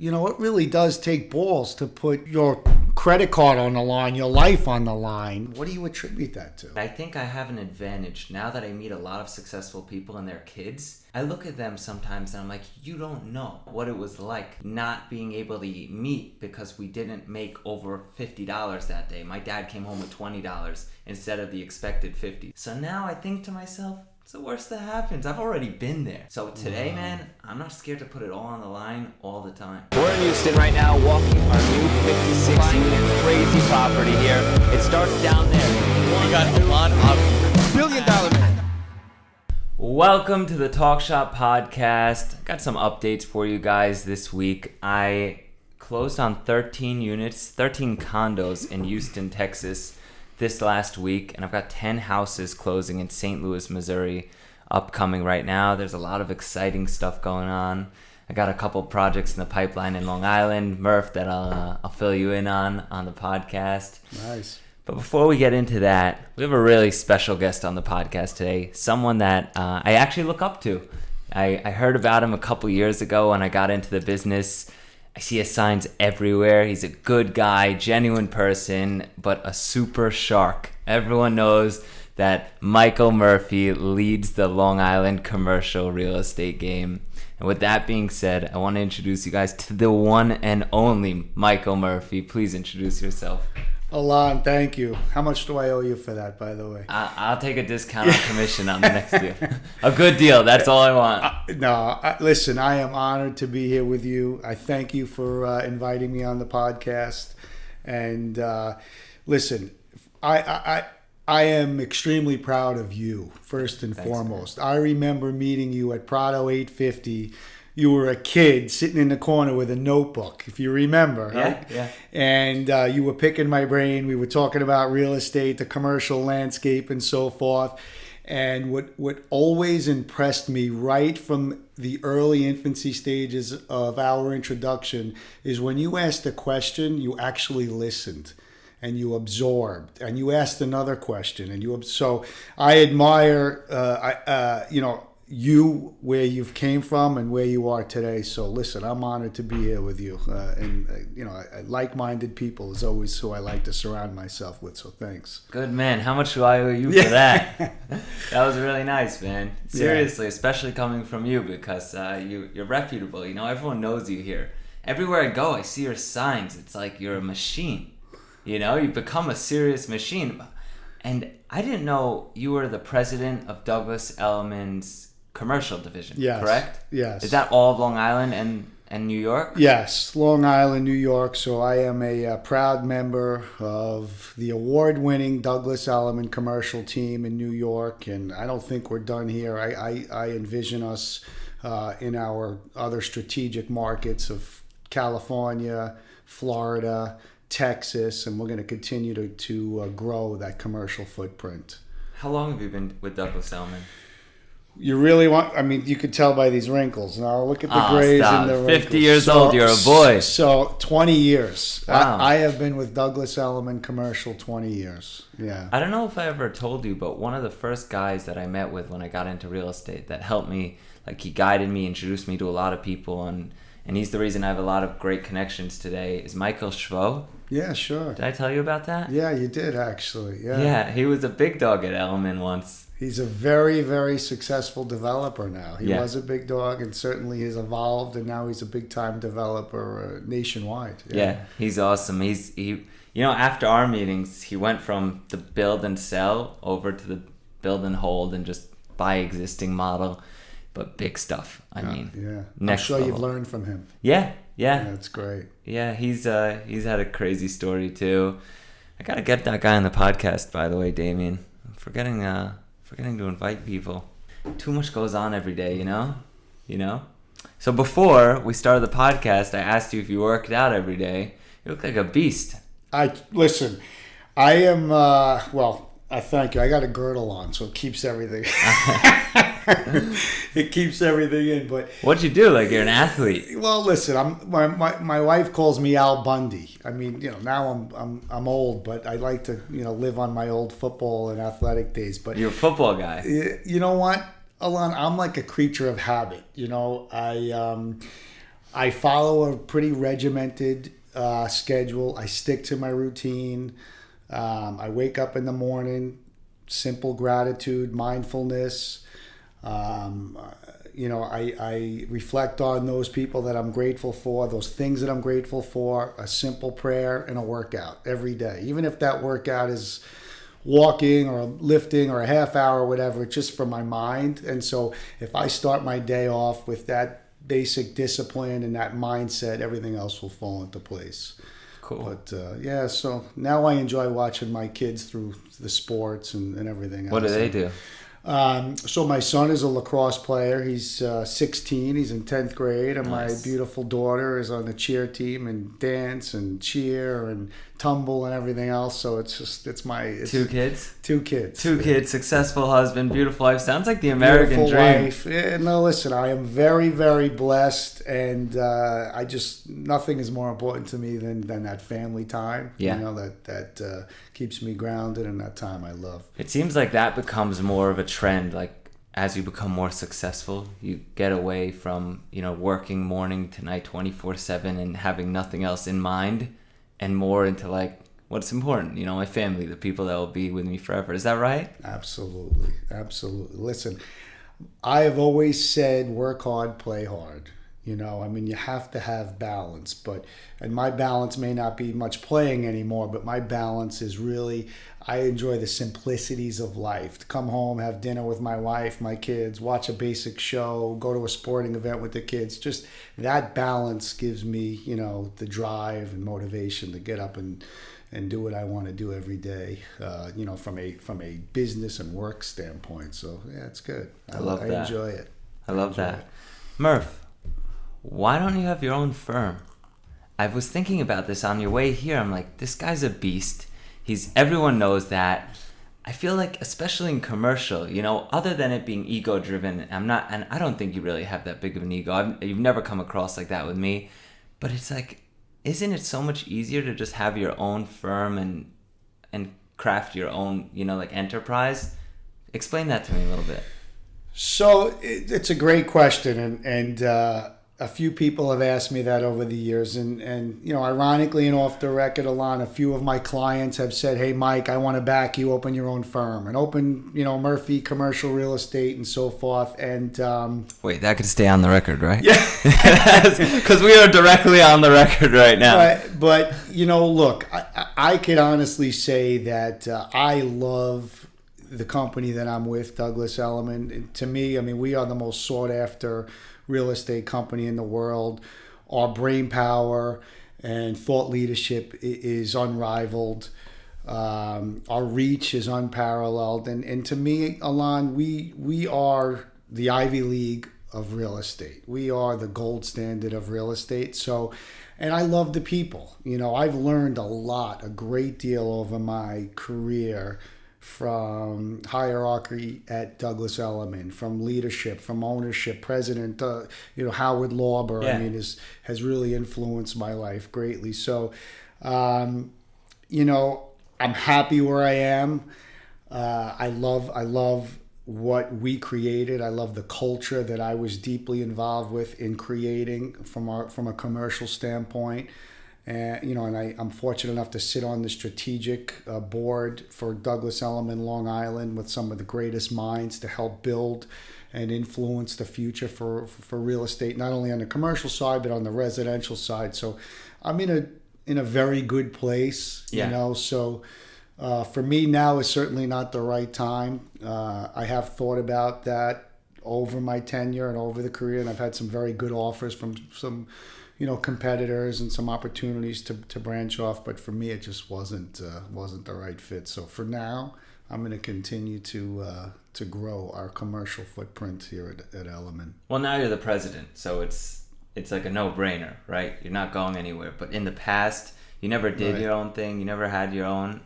You know, it really does take balls to put your credit card on the line, your life on the line. What do you attribute that to? I think I have an advantage now that I meet a lot of successful people and their kids. I look at them sometimes and I'm like, you don't know what it was like not being able to eat meat because we didn't make over $50 that day. My dad came home with $20 instead of the expected $50. So now I think to myself, it's the worst that happens. I've already been there. So today, man, I'm not scared to put it all on the line all the time. We're in Houston right now, walking our new 56-unit crazy property here. It starts down there. We got Allon, Avgi, billion-dollar man. Welcome to the Talk Shop Podcast. I got some updates for you guys this week. I closed on 13 units, 13 condos in Houston, Texas this last week, and I've got 10 houses closing in St. Louis, Missouri upcoming right now. There's a lot of exciting stuff going on. I got a couple projects in the pipeline in Long Island, Murph, that I'll fill you in on the podcast. Nice. But before we get into that, we have a really special guest on the podcast today, someone that I actually look up to. I heard about him a couple years ago when I got into the business. I see his signs everywhere. He's a good guy, genuine person, but a super shark. Everyone knows that Michael Murphy leads the Long Island commercial real estate game. And with that being said, I want to introduce you guys to the one and only Michael Murphy. Please introduce yourself. Allon, thank you. How much do I owe you for that, by the way? I'll take a discount on commission on the next deal. A good deal. That's all I want. Listen, I am honored to be here with you. I thank you for inviting me on the podcast. And listen, I am extremely proud of you, first and foremost. Man. I remember meeting you at Prado 850. You were a kid sitting in the corner with a notebook, if you remember. Right? Yeah. And you were picking my brain. We were talking about real estate, the commercial landscape, and so forth. And what always impressed me right from the early infancy stages of our introduction is when you asked a question, you actually listened. And you absorbed, and you asked another question, and so I admire, you, where you've came from and where you are today. So listen, I'm honored to be here with you, like-minded people is always who I like to surround myself with. So thanks. Good man. How much do I owe you for that? That was really nice, man. Seriously, especially coming from you because you're reputable. You know, everyone knows you here. Everywhere I go, I see your signs. It's like you're a machine. You know, you've become a serious machine. And I didn't know you were the president of Douglas Elliman's commercial division, correct? Yes. Is that all of Long Island and New York? Yes, Long Island, New York. So I am a proud member of the award-winning Douglas Elliman Commercial team in New York. And I don't think we're done here. I envision us in our other strategic markets of California, Florida, Texas, and we're going to continue to grow that commercial footprint. How long have you been with Douglas Salmon? You really want, you could tell by these wrinkles. Now look at the grays and the wrinkles. 50 years old, you're a boy. So 20 years. Wow. I have been with Douglas Elliman Commercial 20 years. Yeah. I don't know if I ever told you, but one of the first guys that I met with when I got into real estate that helped me, like he guided me, introduced me to a lot of people, and he's the reason I have a lot of great connections today, is Michael Schvo. Yeah, sure. Did I tell you about that? Yeah, you did actually. Yeah. Yeah, he was a big dog at Elliman once. He's a very, very successable developer now. He was a big dog and certainly has evolved, and now he's a big-time developer nationwide. Yeah, he's awesome. He after our meetings, he went from the build and sell over to the build and hold and just buy existing model, but big stuff. Yeah. Next I'm sure level. You've learned from him. Yeah. That's great. Yeah, he's had a crazy story too. I gotta get that guy on the podcast, by the way, Damien. I'm forgetting to invite people. Too much goes on every day, you know? So before we started the podcast, I asked you if you worked out every day. You look like a beast. I am, I thank you. I got a girdle on, so it keeps everything. It keeps everything in. But what'd you do? Like you're an athlete? Well, listen. My wife calls me Al Bundy. Now I'm old, but I like to live on my old football and athletic days. But you're a football guy. You know what, Allon? I'm like a creature of habit. I follow a pretty regimented schedule. I stick to my routine. I wake up in the morning, simple gratitude, mindfulness. I reflect on those people that I'm grateful for, those things that I'm grateful for, a simple prayer and a workout every day. Even if that workout is walking or lifting or a half hour or whatever, it's just for my mind. And so if I start my day off with that basic discipline and that mindset, everything else will fall into place. Cool. But so now I enjoy watching my kids through the sports and everything else. What do they do? So my son is a lacrosse player. He's 16. He's in 10th grade. And Nice. my beautiful daughter is on the cheer team and dance and cheer and tumble and everything else. So it's 2 kids? 2 kids. 2 kids, successful husband, beautiful wife. Sounds like the American Beautiful dream. wife. Yeah, no, listen, I am very, very blessed, and nothing is more important to me than that family time. Yeah. That keeps me grounded, and that time I love. It seems like that becomes more of a trend. Like as you become more successful, you get away from, working morning to night 24/7 and having nothing else in mind, and more into like what's important, my family, the people that will be with me forever. Is that right? Absolutely. Listen, I have always said work hard, play hard. You have to have balance, and my balance may not be much playing anymore, but my balance is really, I enjoy the simplicities of life. To come home, have dinner with my wife, my kids, watch a basic show, go to a sporting event with the kids. Just that balance gives me, the drive and motivation to get up and do what I want to do every day, from a business and work standpoint. So yeah, it's good. I love that. I enjoy it. I love that. Murph, why don't you have your own firm? I was thinking about this on your way here. I'm like, this guy's a beast. Everyone knows that. I feel like, especially in commercial, other than it being ego driven, and I don't think you really have that big of an ego. You've never come across like that with me, but it's like, isn't it so much easier to just have your own firm and craft your own, enterprise? Explain that to me a little bit. So it's a great question, and a few people have asked me that over the years, and ironically and off the record, Allon, a few of my clients have said, "Hey, Mike, I want to back you, open your own firm and open, Murphy Commercial Real Estate and so forth." And wait, that could stay on the record, right? yeah, because we are directly on the record right now. but look, I could honestly say that I love the company that I'm with, Douglas Elliman. To me, we are the most sought after real estate company in the world. Our brain power and thought leadership is unrivaled. Our reach is unparalleled. And to me, Allon, we are the Ivy League of real estate. We are the gold standard of real estate. So, and I love the people. I've learned a great deal over my career, from hierarchy at Douglas Elliman, from leadership, from ownership. President, Howard Lauber, Yeah. has really influenced my life greatly. So, I'm happy where I am. I love what we created. I love the culture that I was deeply involved with in creating from a commercial standpoint. And I'm fortunate enough to sit on the strategic board for Douglas Elliman Long Island with some of the greatest minds to help build and influence the future for real estate, not only on the commercial side but on the residential side. So I'm in a very good place. Yeah. So for me now is certainly not the right time. I have thought about that over my tenure and over the career, and I've had some very good offers from some competitors and some opportunities to branch off, but for me it just wasn't the right fit. So for now, I'm going to continue to grow our commercial footprint here at Elliman. Well, now you're the president, so it's like a no-brainer, right? You're not going anywhere. But in the past, you never did Right. your own thing. You never had your own.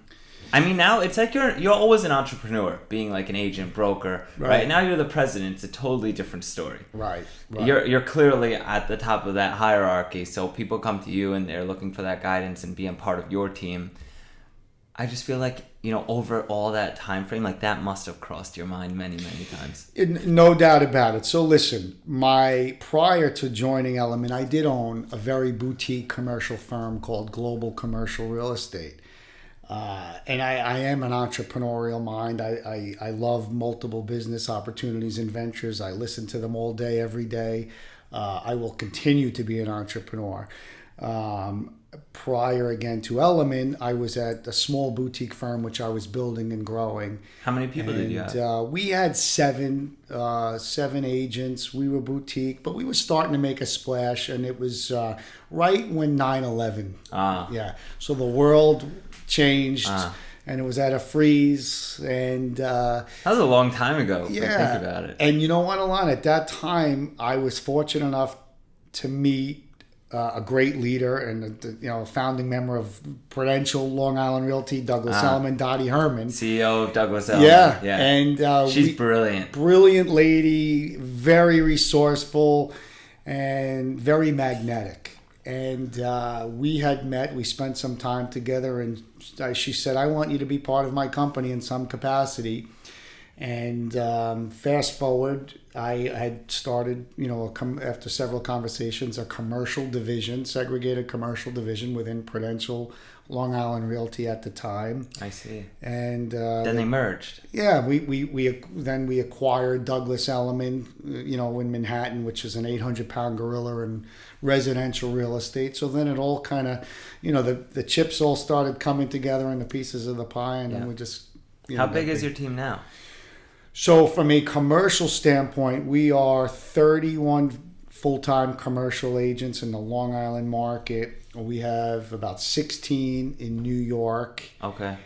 Now it's like you're always an entrepreneur, being like an agent, broker, right? Now you're the president. It's a totally different story. Right. You're clearly at the top of that hierarchy, so people come to you and they're looking for that guidance and being part of your team. I just feel like, over all that time frame, like that must have crossed your mind many, many times. No doubt about it. So listen, prior to joining Elliman, I did own a very boutique commercial firm called Global Commercial Real Estate. And I am an entrepreneurial mind. I love multiple business opportunities and ventures. I listen to them all day, every day. I will continue to be an entrepreneur. Prior again to Elliman, I was at a small boutique firm which I was building and growing. How many people did you have? We had seven agents. We were boutique, but we were starting to make a splash, and it was right when 9/11. Yeah, so the world changed, and it was at a freeze, and that was a long time ago. Yeah, if you think about it. And you know what, Allon? At that time, I was fortunate enough to meet a great leader and a founding member of Prudential Long Island Realty, Douglas Elliman, Dottie Herman, CEO of Douglas Elliman. Yeah, and she's brilliant. Brilliant lady, very resourceful, and very magnetic. And we had met. We spent some time together, and she said, "I want you to be part of my company in some capacity." And fast forward, I had started, after several conversations, a commercial division, segregated commercial division within Prudential Long Island Realty at the time. I see. And then they merged. Yeah, we acquired Douglas Elliman, in Manhattan, which is an 800-pound gorilla in residential real estate. So then it all kind of, the chips all started coming together and the pieces of the pie, and then we just. How big is your team now? So from a commercial standpoint, we are 31 full-time commercial agents in the Long Island market. We have about 16 in New York. Okay.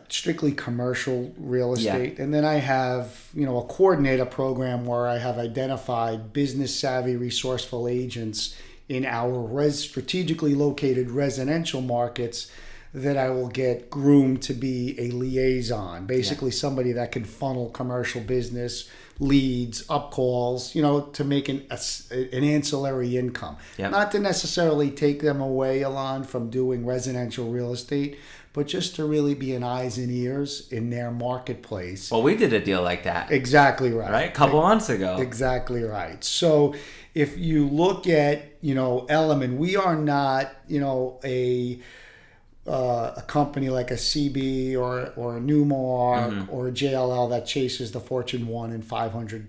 Strictly commercial real estate. Yeah. And then I have, a coordinator program where I have identified business-savvy, resourceful agents in our strategically located residential markets that I will get groomed to be a liaison, basically somebody that can funnel commercial business leads, up calls, to make an ancillary income. Yep. Not to necessarily take them away, Allon, from doing residential real estate, but just to really be an eyes and ears in their marketplace. Well, we did a deal like that. Exactly right. Right? A couple months ago. Exactly right. So if you look at, Elliman, we are not, a company like a CB or a Newmark or a JLL that chases the Fortune 1 and 500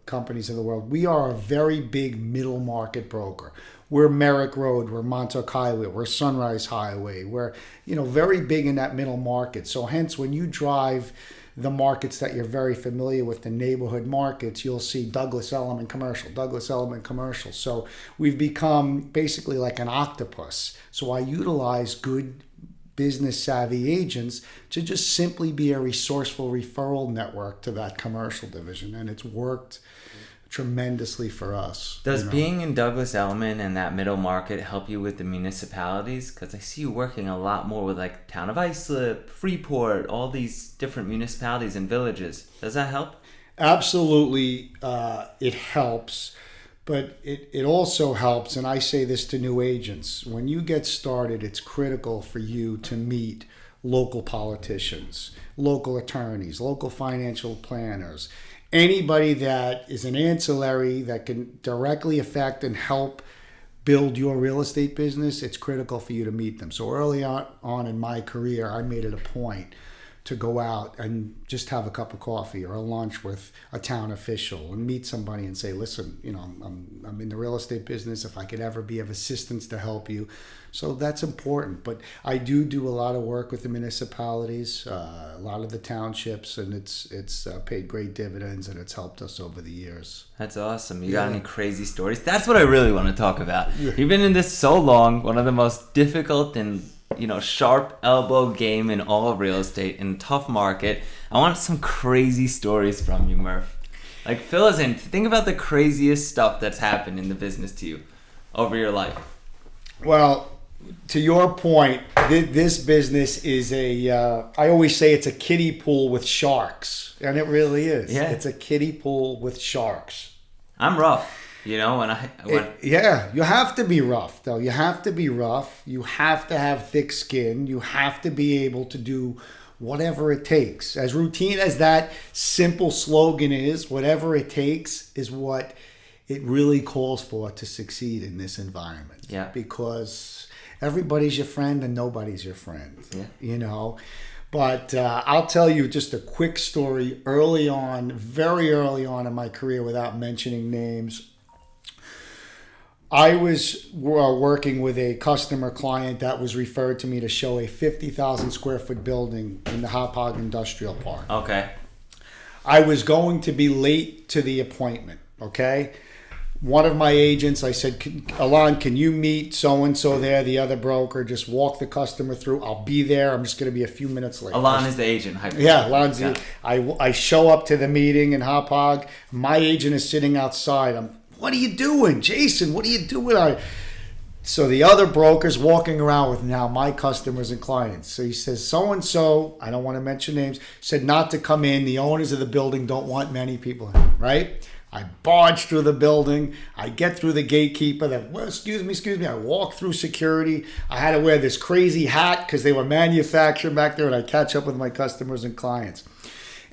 companies in the world. We are a very big middle market broker. We're Merrick Road, we're Montauk Highway, we're Sunrise Highway. We're very big in that middle market. So hence when you drive the markets that you're very familiar with, the neighborhood markets, you'll see Douglas Elliman Commercial, Douglas Elliman Commercial. So we've become basically like an octopus. So I utilize good business savvy agents to just simply be a resourceful referral network to that commercial division. And it's worked tremendously for us. Does being in Douglas Elliman and that middle market help you with the municipalities? Because I see you working a lot more with like Town of Islip, Freeport, all these different municipalities and villages. Does that help? Absolutely, it helps. But it also helps, and I say this to new agents, when you get started, it's critical for you to meet local politicians, local attorneys, local financial planners, anybody that is an ancillary that can directly affect and help build your real estate business. It's critical for you to meet them. So early on in my career, I made it a point to go out and just have a cup of coffee or a lunch with a town official and meet somebody and say, listen, I'm in the real estate business. If I could ever be of assistance to help you. So that's important. But I do a lot of work with the municipalities, a lot of the townships, and it's paid great dividends, and it's helped us over the years. That's awesome. You got any crazy stories? That's what I really want to talk about. You've been in this so long, one of the most difficult and sharp elbow game in all of real estate in a tough market. I want some crazy stories from you, Murph. Like, fill us in. Think about the craziest stuff that's happened in the business to you over your life. Well, to your point, this business is I always say it's a kiddie pool with sharks. And it really is. Yeah. It's a kiddie pool with sharks. I'm rough. you know, Yeah, you have to be rough, though. You have to be rough. You have to have thick skin. You have to be able to do whatever it takes. As routine as that simple slogan is, whatever it takes is what it really calls for to succeed in this environment. Yeah. Because everybody's your friend and nobody's your friend. Yeah. You know? But I'll tell you just a quick story early on, very early on in my career without mentioning names. I was working with a customer client that was referred to me to show a 50,000 square foot building in the Hauppauge Industrial Park. Okay. I was going to be late to the appointment, okay? One of my agents, I said, Allon, can you meet so-and-so there, the other broker? Just walk the customer through. I'll be there. I'm just going to be a few minutes late. Allon is the agent. Yeah, Allon's I show up to the meeting in Hauppauge. My agent is sitting outside. What are you doing? Jason, what are you doing? So the other broker's walking around with now my customers and clients. So he says, so-and-so, I don't want to mention names, said not to come in. The owners of the building don't want many people in, right? I barge through the building. I get through the gatekeeper. Excuse me. I walk through security. I had to wear this crazy hat because they were manufactured back there, and I catch up with my customers and clients.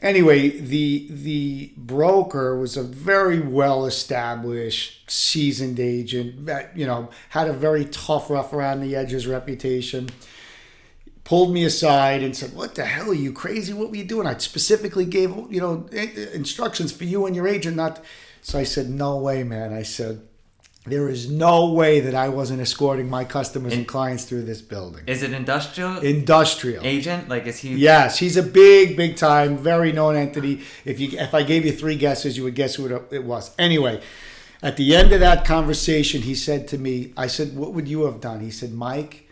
Anyway, the broker was a very well-established, seasoned agent that, you know, had a very tough, rough around the edges reputation. Pulled me aside and said, what the hell, are you crazy? What were you doing? I specifically gave, you know, instructions for you and your agent not to. So I said, no way, man. I said, there is no way that I wasn't escorting my customers and clients through this building. Is it industrial? Industrial. Agent? Like, is he? Yes, he's a big time, very known entity. If I gave you 3 guesses, you would guess who it was. Anyway, at the end of that conversation, he said to me, I said, what would you have done? He said, Mike,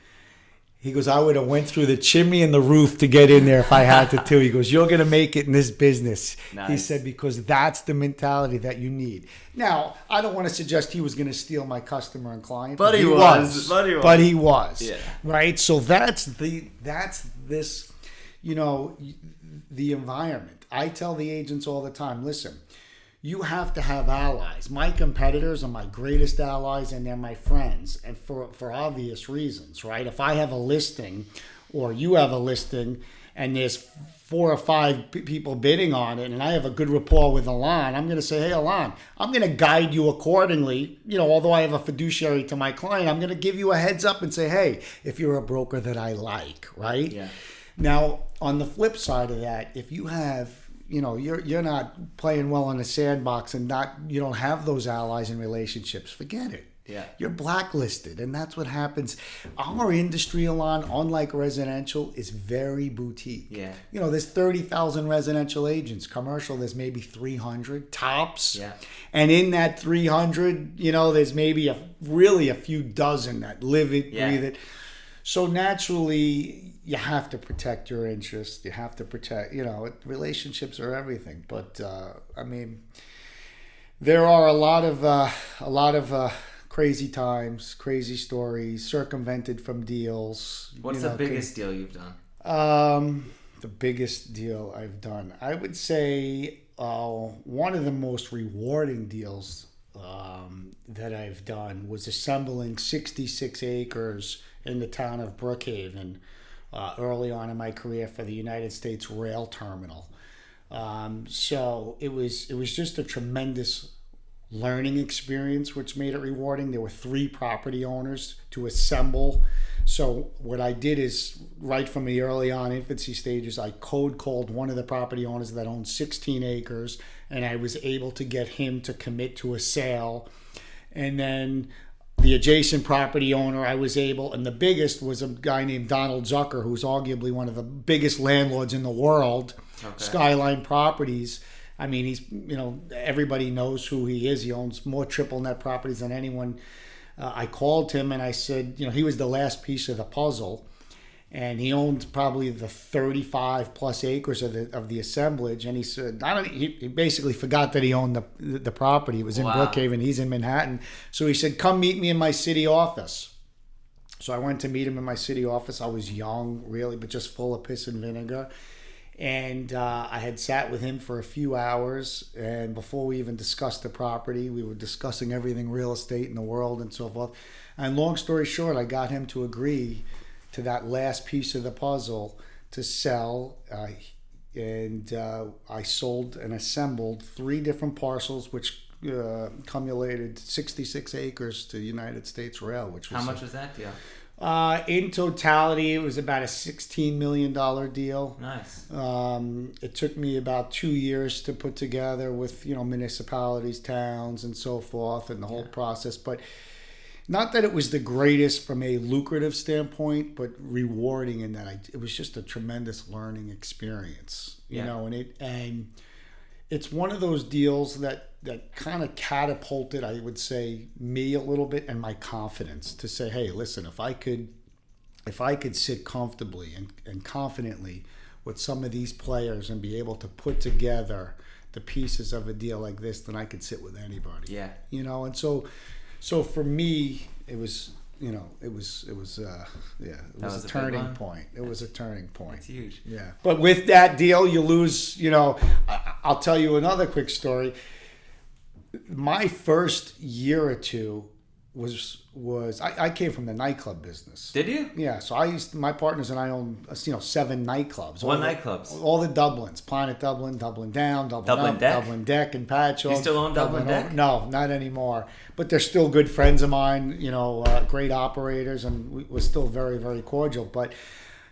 he goes, I would have went through the chimney and the roof to get in there if I had to too. He goes, you're going to make it in this business. Nice. He said, because that's the mentality that you need. Now, I don't want to suggest he was going to steal my customer and client. But he was. But he was. Yeah. Right? So that's this, you know, the environment. I tell the agents all the time, listen, you have to have allies. My competitors are my greatest allies, and they're my friends, and for obvious reasons, right? If I have a listing or you have a listing and there's 4 or 5 people bidding on it and I have a good rapport with Allon, I'm going to say, hey, Allon, I'm going to guide you accordingly. You know, although I have a fiduciary to my client, I'm going to give you a heads up and say, hey, if you're a broker that I like, right? Yeah. Now, on the flip side of that, if you have, you know, you're not playing well in a sandbox and you don't have those allies and relationships, forget it. Yeah. You're blacklisted, and that's what happens. Our industry, Allon, unlike residential, is very boutique. Yeah. You know, there's 30,000 residential agents. Commercial, there's maybe 300 tops. Yeah. And in that 300, you know, there's maybe a few dozen that live it, breathe it. So naturally, you have to protect your interests. You have to protect, you know, relationships are everything. But I mean, there are a lot of crazy times, crazy stories, circumvented from deals. What's the biggest deal you've done? The biggest deal I've done, I would say, one of the most rewarding deals that I've done was assembling 66 acres in the town of Brookhaven early on in my career for the United States Rail Terminal. So it was just a tremendous learning experience, which made it rewarding. There were 3 property owners to assemble. So what I did is, right from the early on infancy stages, I cold called one of the property owners that owned 16 acres, and I was able to get him to commit to a sale. And then the adjacent property owner, I was able, and the biggest was a guy named Donald Zucker, who's arguably one of the biggest landlords in the world, Skyline Properties. I mean, he's, you know, everybody knows who he is. He owns more triple net properties than anyone. I called him and I said, you know, he was the last piece of the puzzle, and he owned probably the 35 plus acres of the assemblage. And he said, he basically forgot that he owned the property. It was in Brookhaven. He's in Manhattan. So he said, come meet me in my city office. So I went to meet him in my city office. I was young, really, but just full of piss and vinegar. And I had sat with him for a few hours, and before we even discussed the property, we were discussing everything real estate in the world and so forth. And long story short, I got him to agree to that last piece of the puzzle to sell. And I sold and assembled 3 different parcels, which cumulated 66 acres to United States Rail. Which was How much was that deal? In totality, it was about a $16 million deal. Nice. It took me about 2 years to put together with, municipalities, towns, and so forth, and the whole process. But not that it was the greatest from a lucrative standpoint, but rewarding in that it was just a tremendous learning experience, and it's one of those deals that kind of catapulted, I would say, me a little bit and my confidence to say, hey, listen, if I could sit comfortably and confidently with some of these players and be able to put together the pieces of a deal like this, then I could sit with anybody. Yeah. And so for me, it was a turning point. It was a turning point. It's huge. Yeah. But with that deal, you lose, I'll tell you another quick story. My first year or two was I came from the nightclub business. Did you? Yeah, so my partners and I own 7 nightclubs. What nightclubs? All the Dublins: Planet Dublin, Dublin Down, Dublin Up, Deck? Dublin Deck, and Patch. You still own Dublin Deck? Over. No, not anymore. But they're still good friends of mine. Great operators, and we're still very, very cordial. But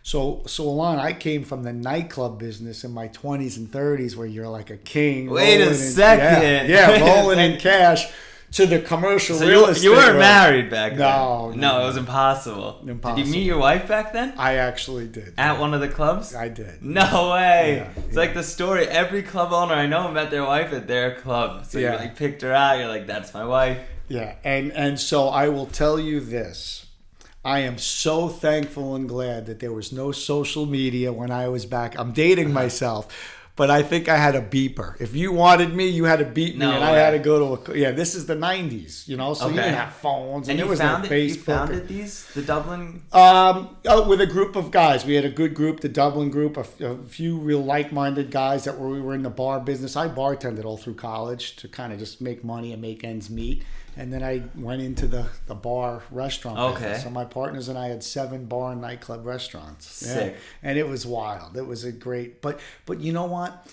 so Allon, I came from the nightclub business in my 20s and 30s, where you're like a king. Wait a second. Rolling in cash. To the commercial so real estate. You weren't married back then? No, it was impossible. Impossible. Did you meet your wife back then? I actually did. At one of the clubs? I did. No way. Yeah, It's like the story. Every club owner I know met their wife at their club. So you picked her out. You're like, that's my wife. Yeah, and so I will tell you this. I am so thankful and glad that there was no social media when I was back. I'm dating myself. But I think I had a beeper. If you wanted me, you had to beat me, and I had to go to this is the 90s, so you didn't have phones, and there was no Facebook. You founded the Dublin? With a group of guys. We had a good group, the Dublin group, a few real like-minded guys that we were in the bar business. I bartended all through college to kind of just make money and make ends meet. And then I went into the bar restaurant business. So my partners and I had 7 bar and nightclub restaurants. Sick. And it was wild. It was a great... But you know what?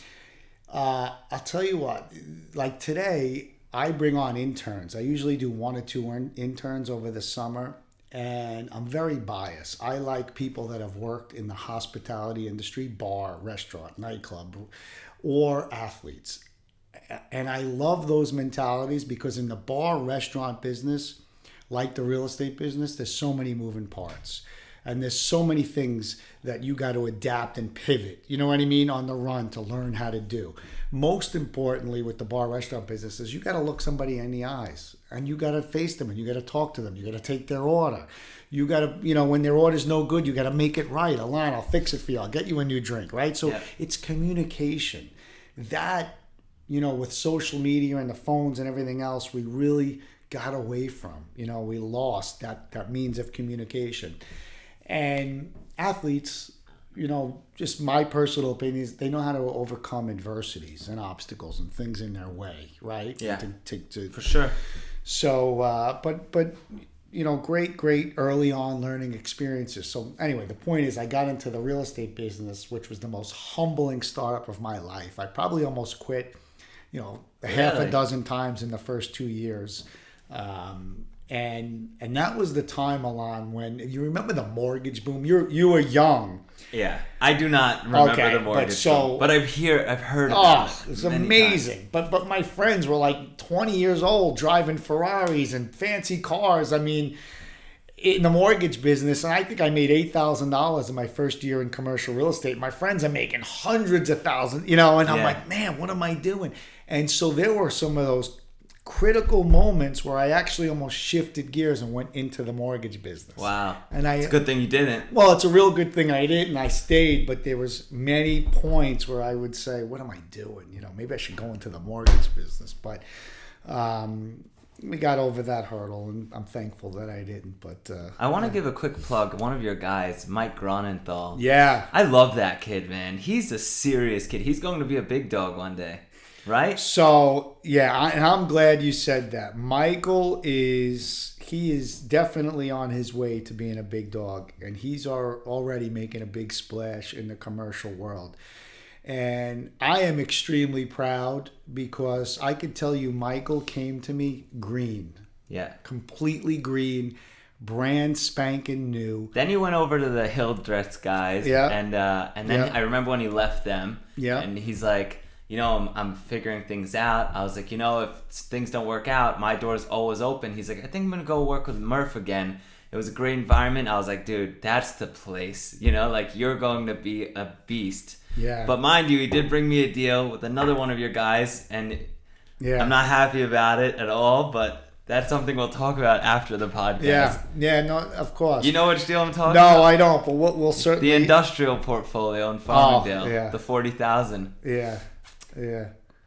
I'll tell you what. Like today, I bring on interns. I usually do 1 or 2 interns over the summer. And I'm very biased. I like people that have worked in the hospitality industry, bar, restaurant, nightclub, or athletes. And I love those mentalities because in the bar restaurant business, like the real estate business, there's so many moving parts. And there's so many things that you got to adapt and pivot, you know what I mean, on the run to learn how to do. Most importantly with the bar restaurant business is you got to look somebody in the eyes and you got to face them and you got to talk to them. You got to take their order. You got to, when their order's no good, you got to make it right. Allon, I'll fix it for you. I'll get you a new drink, right? So it's communication. That, with social media and the phones and everything else, we really got away from. We lost that means of communication. And athletes, just my personal opinion is they know how to overcome adversities and obstacles and things in their way, right? Yeah, to for sure. So, but great early on learning experiences. So anyway, the point is I got into the real estate business, which was the most humbling startup of my life. I probably almost quit, half a dozen times in the first 2 years. And that was the time, Allon, when you remember the mortgage boom. You were young. Yeah, I do not remember the mortgage boom, but I've heard about it. It's amazing. But my friends were like 20 years old driving Ferraris and fancy cars. I mean, in the mortgage business, and I think I made $8,000 in my first year in commercial real estate. My friends are making hundreds of thousands, and I'm like, man, what am I doing? And so there were some of those critical moments where I actually almost shifted gears and went into the mortgage business. Wow. And it's a good thing you didn't. Well, it's a real good thing I didn't. I stayed, but there was many points where I would say, what am I doing? Maybe I should go into the mortgage business. But we got over that hurdle, and I'm thankful that I didn't. But I want to give a quick plug. One of your guys, Mike Gronenthal. yeah. I love that kid, man. He's a serious kid. He's going to be a big dog one day, right? So yeah, and I'm glad you said that. Michael is definitely on his way to being a big dog, and he's already making a big splash in the commercial world. And I am extremely proud because I could tell you Michael came to me green, Yeah. completely green, brand spanking new. Then you went over to the Hildreth guys, Yeah. and then Yeah. I remember when he left them, Yeah. and he's like, I'm figuring things out. I was like, if things don't work out, my door's always open. He's like, I think I'm gonna go work with Murph again. It was a great environment. I was like, dude, that's the place. Like you're going to be a beast. Yeah. But mind you, he did bring me a deal with another one of your guys, and Yeah. I'm not happy about it at all. But that's something we'll talk about after the podcast. Yeah, no, of course. You know which deal I'm talking No, about? I don't, but we'll certainly... The industrial portfolio in Farmingdale, yeah. the 40,000. Yeah.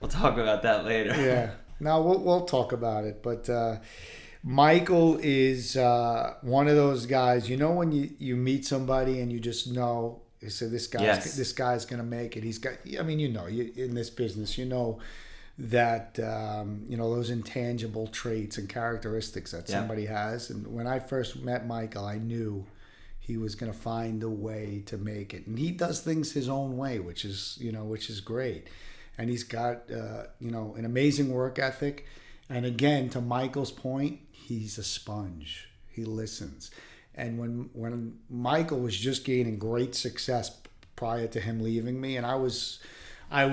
We'll talk about that later. Yeah. No, we'll talk about it. But Michael is one of those guys. When you meet somebody and you just know, you say this guy's gonna make it. He's got. I mean, you in this business, that those intangible traits and characteristics that somebody has. And when I first met Michael, I knew he was going to find a way to make it. And he does things his own way, which is great. And he's got, an amazing work ethic. And again, to Michael's point, he's a sponge. He listens. And when Michael was just gaining great success prior to him leaving me, and it was, I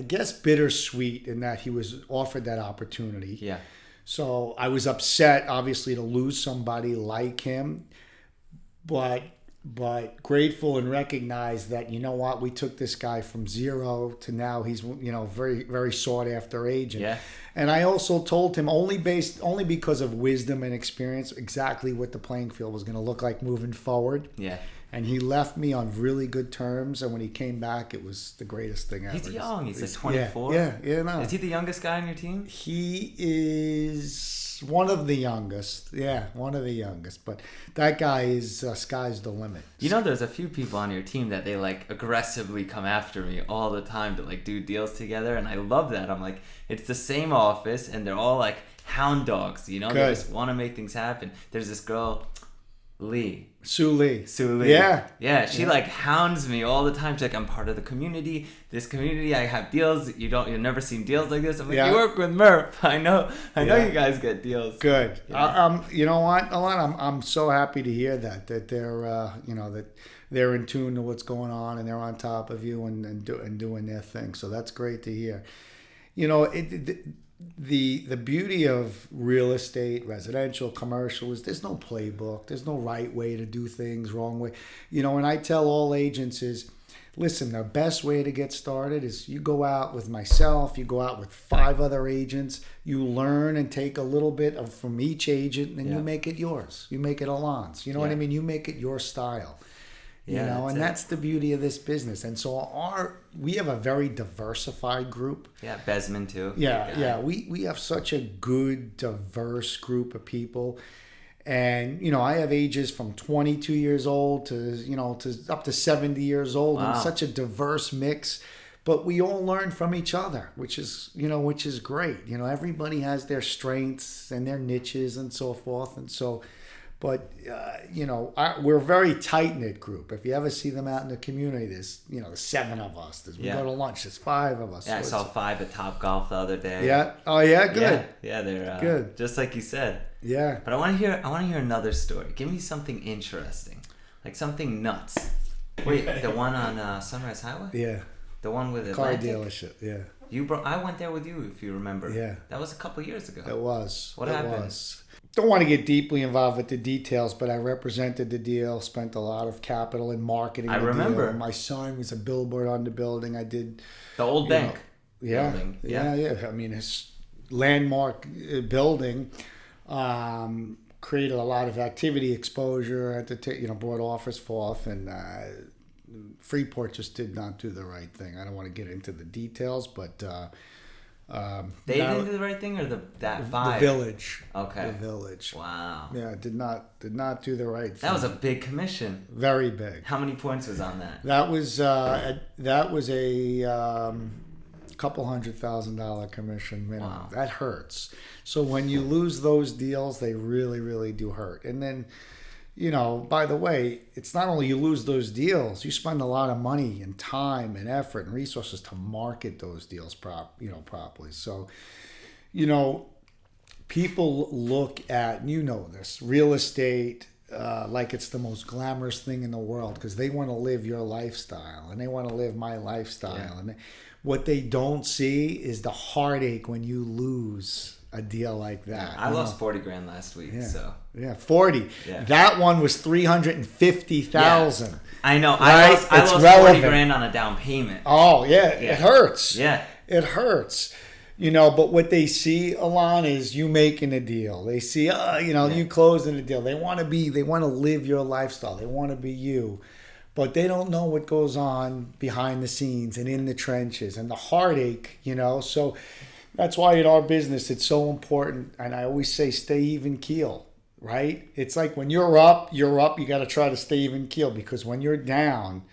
guess, bittersweet in that he was offered that opportunity. Yeah. So I was upset, obviously, to lose somebody like him, but grateful and recognize that, we took this guy from zero to now he's, very, very sought after agent. Yeah. And I also told him only because of wisdom and experience exactly what the playing field was going to look like moving forward. Yeah. And he left me on really good terms. And when he came back, it was the greatest thing ever. He's young. He's like 24. Yeah. No. Is he the youngest guy on your team? He is one of the youngest. Yeah, one of the youngest. But that guy is sky's the limit. There's a few people on your team that they aggressively come after me all the time to do deals together, and I love that. I'm like, it's the same office, and they're all like hound dogs. They just want to make things happen. There's this girl, Sue Lee. Yeah. She hounds me all the time. She's like, I'm part of the community. This community, I have deals. You've never seen deals like this. I'm like, you work with Murph. I know you guys get deals. Good. Yeah. You know what, Allon? I'm so happy to hear that they're that they're in tune to what's going on and they're on top of you and doing their thing. So that's great to hear. The beauty of real estate, residential, commercial, is there's no playbook. There's no right way to do things, wrong way. And I tell all agents is, listen, the best way to get started is you go out with myself, you go out with 5 other agents, you learn and take a little bit from each agent, and you make it yours. You make it Allon's. You know what I mean? You make it your style. That's the beauty of this business. And so we have a very diversified group. Yeah, Besman too. Yeah. We have such a good, diverse group of people. And, I have ages from 22 years old to up to 70 years old. Wow. And such a diverse mix. But we all learn from each other, which is great. Everybody has their strengths and their niches and so forth. And so... But, we're a very tight-knit group. If you ever see them out in the community, there's, 7 of us. We go to lunch, there's 5 of us. Yeah, so I saw 5 at Top Golf the other day. Yeah? Oh, yeah? Good. Yeah, they're good. Just like you said. Yeah. But I want to hear another story. Give me something interesting. Something nuts. Wait, the one on Sunrise Highway? Yeah. The one with car Atlantic? dealership, yeah. I went there with you, if you remember. Yeah. That was a couple years ago. It was. What happened? Don't want to get deeply involved with the details, but I represented the deal, spent a lot of capital in marketing. I remember. Deal. My son was a billboard on the building. I did the old bank. Building. Yeah. I mean, it's landmark building. Created a lot of activity exposure at the brought offers forth, and Freeport just did not do the right thing. I don't want to get into the details, but They Now- didn't do the right thing, or that vibe? The village. Okay. The village. Wow. Yeah, did not do the right thing. That was a big commission. very big. How many points was on that? That was a couple $100,000 commission minimum. Wow. That hurts. So when you lose those deals, they really, really do hurt. And then, by the way, it's not only you lose those deals, you spend a lot of money and time and effort and resources to market those deals properly. So, people look at, this, real estate like it's the most glamorous thing in the world because they want to live your lifestyle and they want to live my lifestyle. Yeah. And what they don't see is the heartache when you lose a deal like that. I lost 40 grand last week, so. Yeah, 40. Yeah. That one was 350,000. Yeah. I know. Right? I It's lost relevant. 40 grand on a down payment. Oh, yeah, it hurts. Yeah. It hurts. But what they see, Allon, is you making a deal. They see, you closing a deal. They want to live your lifestyle. They want to be you. But they don't know what goes on behind the scenes and in the trenches and the heartache, So that's why in our business, it's so important. And I always say, stay even keel, right? It's like when you're up, you got to try to stay even keel because when you're down,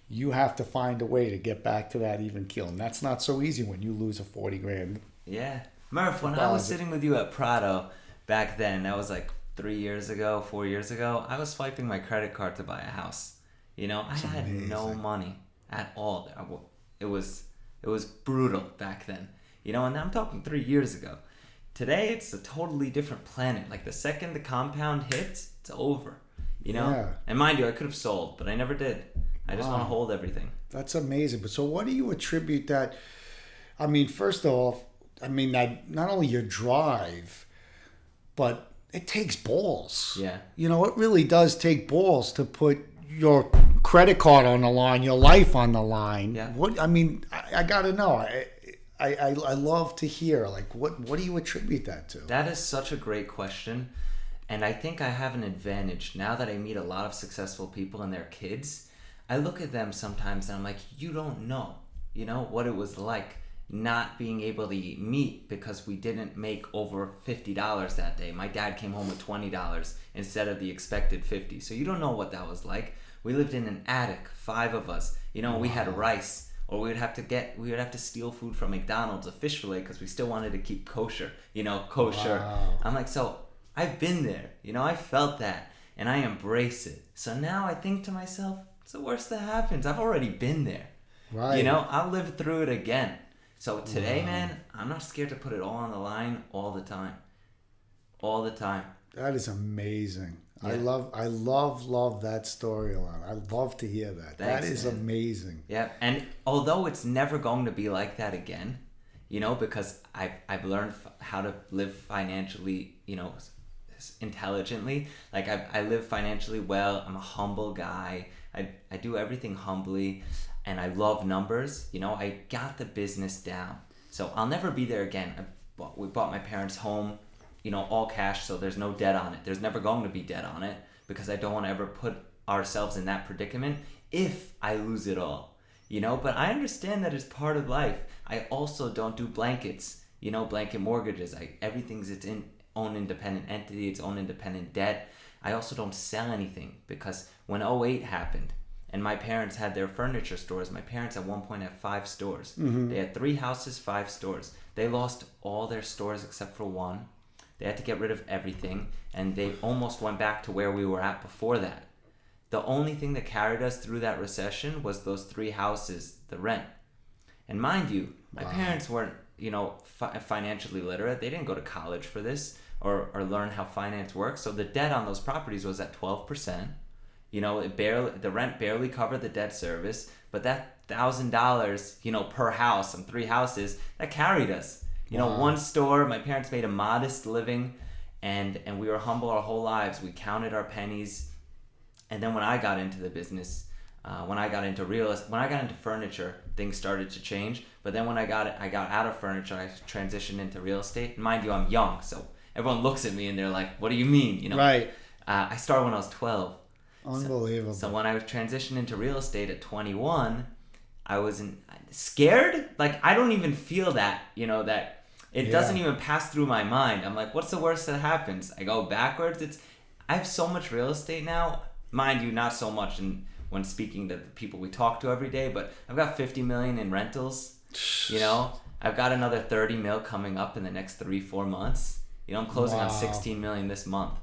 you have to find a way to get back to that even keel. And that's not so easy when you lose a 40 grand. Yeah. Murph, when I was sitting with you at Prado back then, that was like 4 years ago, I was swiping my credit card to buy a house. I had no money at all. It was brutal back then. And I'm talking 3 years ago. Today, it's a totally different planet. Like the second the compound hits, it's over. Yeah. And mind you, I could have sold, but I never did. I just want to hold everything. That's amazing. But so what do you attribute that? I mean, first off, that not only your drive, but it takes balls. Yeah. It really does take balls to put your credit card on the line, your life on the line. Yeah. I got to know. I love to hear, like, what do you attribute that to? That is such a great question. And I think I have an advantage now that I meet a lot of successful people and their kids. I look at them sometimes and I'm like, you don't know, what it was like not being able to eat meat because we didn't make over $50 that day. My dad came home with $20 instead of the expected $50. So you don't know what that was like. We lived in an attic, 5 of us. We had rice. Or we would have to steal food from McDonald's, a fish fillet, because we still wanted to keep kosher. Wow. I'm like, so I've been there. I felt that, and I embrace it. So now I think to myself, it's the worst that happens. I've already been there. Right. I'll live through it again. So today, man, I'm not scared to put it all on the line all the time. All the time. That is amazing. Yeah. I love that story, Allon. I love to hear that. Thanks, that is man. amazing. Yeah, and although it's never going to be like that again, because I've learned how to live financially, intelligently. Like I live financially well. I'm a humble guy. I do everything humbly, and I love numbers. I got the business down. So I'll never be there again. We bought my parents' home, all cash, so there's no debt on it. There's never going to be debt on it because I don't want to ever put ourselves in that predicament if I lose it all. But I understand that it's part of life. I also don't do blankets, blanket mortgages. Everything's its own independent entity, its own independent debt. I also don't sell anything because when 2008 happened and my parents had their furniture stores, my parents at one point had 5 stores. Mm-hmm. They had 3 houses, 5 stores. They lost all their stores except for one. They had to get rid of everything, and they almost went back to where we were at before that. The only thing that carried us through that recession was those 3 houses, the rent. And mind you, my parents weren't, financially literate. They didn't go to college for this or learn how finance works. So the debt on those properties was at 12%. The rent barely covered the debt service, but that $1,000, per house on 3 houses, that carried us. One store, my parents made a modest living, and we were humble our whole lives. We counted our pennies. And then when I got into the business, when I got into furniture, things started to change. But then when I got out of furniture, I transitioned into real estate. And mind you, I'm young, so everyone looks at me and they're like, "What do you mean?" Right. I started when I was 12. Unbelievable. So when I transitioned into real estate at 21, I wasn't scared. Like, I don't even feel that, that it doesn't even pass through my mind. I'm like, what's the worst that happens? I go backwards. I have so much real estate now. Mind you, not so much when speaking to the people we talk to every day, but I've got 50 million in rentals. I've got another 30 mil coming up in the next 3-4 months. I'm closing on 16 million this month,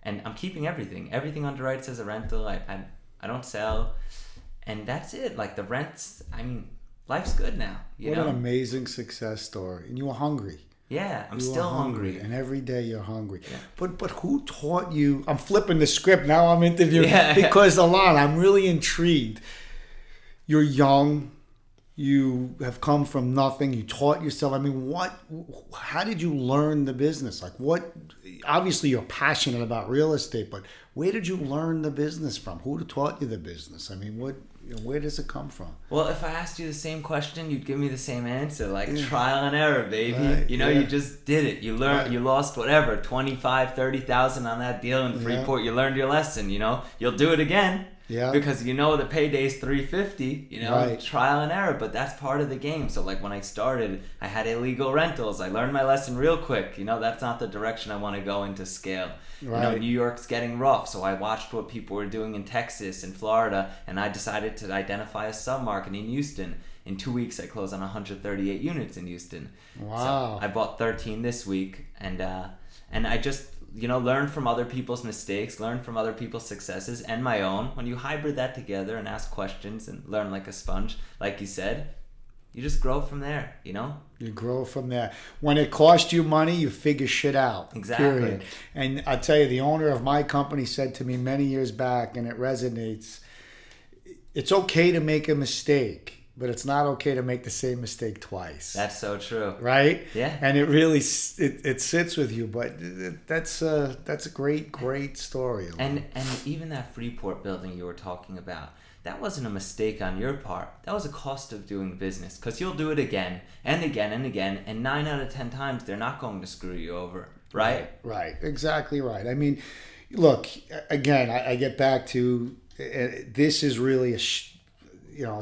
and I'm keeping everything underwrites as a rental. I don't sell, and that's it. Like, the rents, I mean, life's good now. What an amazing success story. And you were hungry. Yeah, I'm still hungry. And every day you're hungry. Yeah. But who taught you? I'm flipping the script now. I'm interviewing because Allon, I'm really intrigued. You're young. You have come from nothing. You taught yourself. I mean, how did you learn the business? Like, obviously you're passionate about real estate, but where did you learn the business from? Who taught you the business? I mean, where does it come from? Well, if I asked you the same question, you'd give me the same answer, like trial and error, baby. Right, You just did it. You learned, you lost whatever, 25, 30,000 on that deal in Freeport. You learned your lesson, You'll do it again. Yeah. Because the payday's $350, Right. Trial and error, but that's part of the game. So, like, when I started, I had illegal rentals. I learned my lesson real quick. That's not the direction I want to go into scale. Right. New York's getting rough, so I watched what people were doing in Texas and Florida, and I decided to identify a submarket in Houston. In 2 weeks, I closed on 138 units in Houston. Wow. So I bought 13 this week, and I just learn from other people's mistakes, learn from other people's successes and my own. When you hybrid that together and ask questions and learn like a sponge, like you said, you just grow from there, You grow from there. When it costs you money, you figure shit out. Exactly. Period. And I tell you, the owner of my company said to me many years back, and it resonates, it's okay to make a mistake, but it's not okay to make the same mistake twice. That's so true. Right? Yeah. And it really it sits with you, but that's a great story. And even that Freeport building you were talking about, that wasn't a mistake on your part. That was a cost of doing business, because you'll do it again and again and again, and 9 out of 10 times they're not going to screw you over, right? Right. Exactly right. I mean, look, again, I get back to this is really a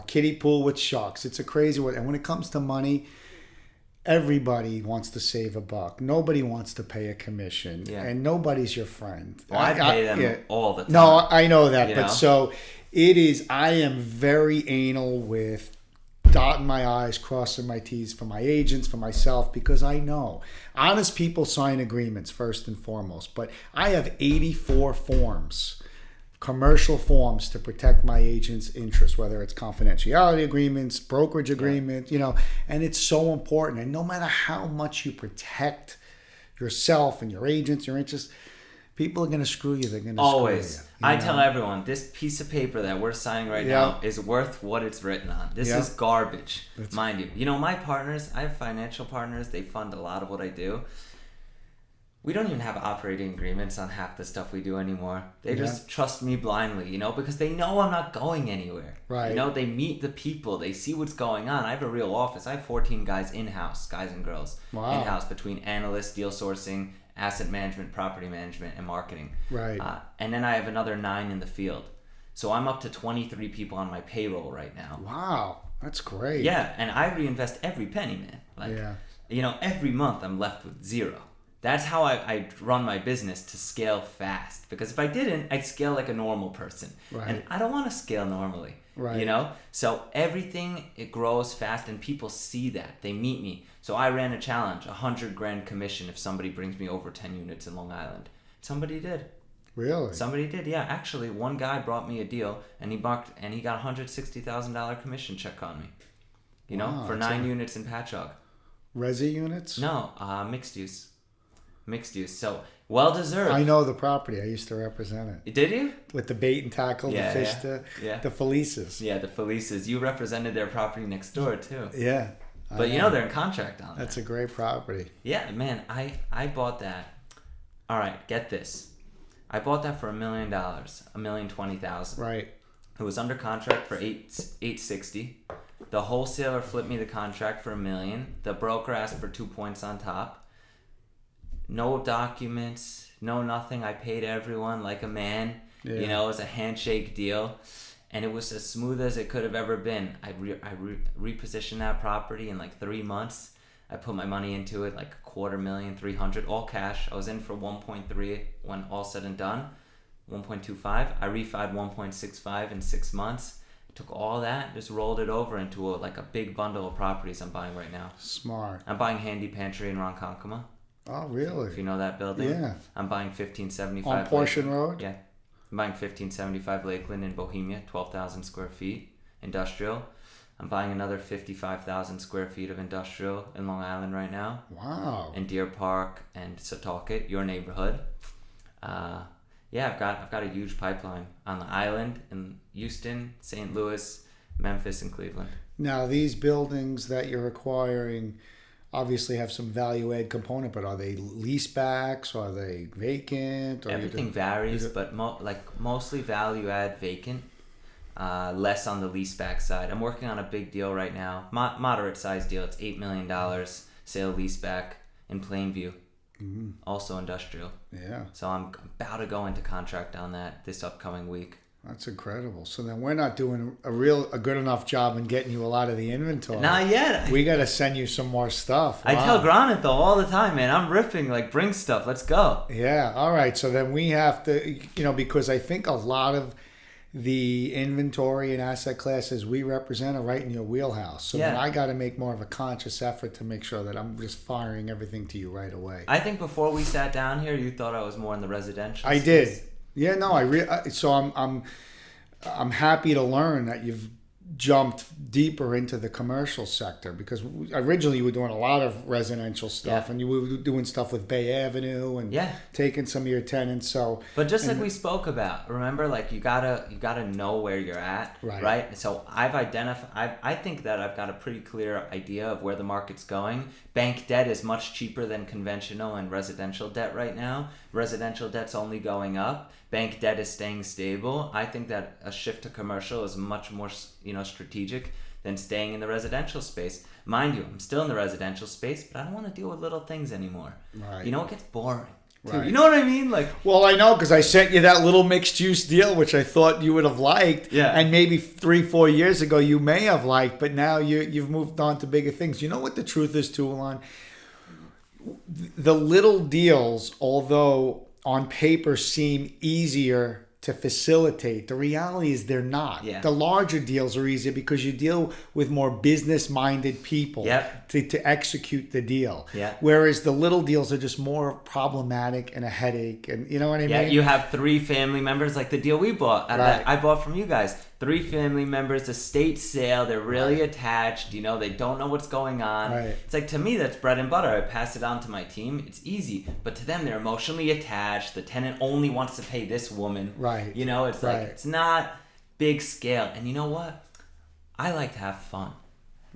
kiddie pool with sharks. It's a crazy one. And when it comes to money, everybody wants to save a buck. Nobody wants to pay a commission. Yeah. And nobody's your friend. Well, I pay them all the time. No, I know that. But know? so I am very anal with dotting my I's, crossing my T's for my agents, for myself, because I know honest people sign agreements first and foremost. But I have 84 forms, commercial forms, to protect my agent's interests, whether it's confidentiality agreements, brokerage agreements, and it's so important. And no matter how much you protect yourself and your agents, your interests, people are going to screw you. They're going to always. Screw you. I tell everyone, this piece of paper that we're signing right now is worth what it's written on. This is garbage, mind you. My partners, I have financial partners. They fund a lot of what I do. We don't even have operating agreements on half the stuff we do anymore. They just trust me blindly, because they know I'm not going anywhere. Right. They meet the people. They see what's going on. I have a real office. I have 14 guys in-house, guys and girls. Wow. In-house, between analysts, deal sourcing, asset management, property management, and marketing. Right. And then I have another 9 in the field. So I'm up to 23 people on my payroll right now. Wow. That's great. Yeah, and I reinvest every penny, man. Every month I'm left with zero. That's how I run my business, to scale fast. Because if I didn't, I'd scale like a normal person. Right. And I don't want to scale normally. Right. So everything, it grows fast, and people see that. They meet me. So I ran a challenge, $100,000 commission if somebody brings me over 10 units in Long Island. Somebody did. Really? Somebody did, yeah. Actually, one guy brought me a deal, and he got $160,000 commission check on me. For 9 units in Patchogue. Resi units? No, mixed use. So, well deserved. I know the property. I used to represent it. Did you? With the bait and tackle, the fish, the Felices. Yeah, the Felices. You represented their property next door too. Yeah. But they're in contract on that. That's a great property. Yeah, man, I bought that. All right, get this. I bought that for $1 million, $1,020,000. Right. It was under contract for $860,000. The wholesaler flipped me the contract for $1 million. The broker asked for 2 points on top. No documents, no nothing. I paid everyone like a man. Yeah. It was a handshake deal. and it was as smooth as it could have ever been. I repositioned that property in like 3 months. I put my money into it, like $250,000, all cash. I was in for 1.3 when all said and done, 1.25. I refied 1.65 in 6 months. Took all that, just rolled it over into a big bundle of properties I'm buying right now. Smart. I'm buying Handy Pantry in Ronkonkoma. Oh, really? If you know that building. Yeah. I'm buying 1575 On Portion Road? Yeah. I'm buying 1575 Lakeland in Bohemia, 12,000 square feet, industrial. I'm buying another 55,000 square feet of industrial in Long Island right now. Wow. In Deer Park and Setauket, your neighborhood. Yeah, I've got a huge pipeline on the island in Houston, St. Louis, Memphis, and Cleveland. Now, these buildings that you're acquiring obviously have some value add component, but are they leasebacks? Are they vacant? Or Everything varies, but mostly value add vacant. Less on the leaseback side. I'm working on a big deal right now, moderate size deal. It's $8 million sale leaseback in Plainview, also industrial. Yeah, So I'm about to go into contract on that this upcoming week. that's incredible. So then we're not doing a good enough job in getting you a lot of the inventory. Not yet. We got to send you some more stuff. I Wow. tell Granite though all the time, man. I'm ripping, bring stuff. Let's go. Yeah. All right. So then we have to, because I think a lot of the inventory and asset classes we represent are right in your wheelhouse. So then I got to make more of a conscious effort to make sure that I'm just firing everything to you right away. I think before we sat down here, you thought I was more in the residential. I space. did. Yeah. No. So I'm happy to learn that you've jumped deeper into the commercial sector, because originally you were doing a lot of residential stuff, and you were doing stuff with Bay Avenue and taking some of your tenants. So, but just like we spoke about, remember, you gotta know where you're at, right? So I've identified. I think that I've got a pretty clear idea of where the market's going. Bank debt is much cheaper than conventional and residential debt right now. Residential debt's only going up. Bank debt is staying stable. I think that a shift to commercial is much more, strategic than staying in the residential space. Mind you, I'm still in the residential space, but I don't want to deal with little things anymore. Right. It gets boring. Right. You know what I mean? Well, I know, because I sent you that little mixed use deal, which I thought you would have liked. Yeah. And maybe 3-4 years ago you may have liked, but now you've moved on to bigger things. You know what the truth is too, Allon? The little deals, although on paper seem easier to facilitate, the reality is they're not. Yeah. The larger deals are easier because you deal with more business-minded people to execute the deal. Yeah. Whereas the little deals are just more problematic and a headache, and you know what I mean? Yeah, you have 3 family members, like the deal we bought. I bought from you guys. 3 family members, estate sale. They're really attached. They don't know what's going on. Right. It's to me, that's bread and butter. I pass it on to my team. It's easy. But to them, they're emotionally attached. The tenant only wants to pay this woman. Right. It's it's not big scale. And you know what? I like to have fun.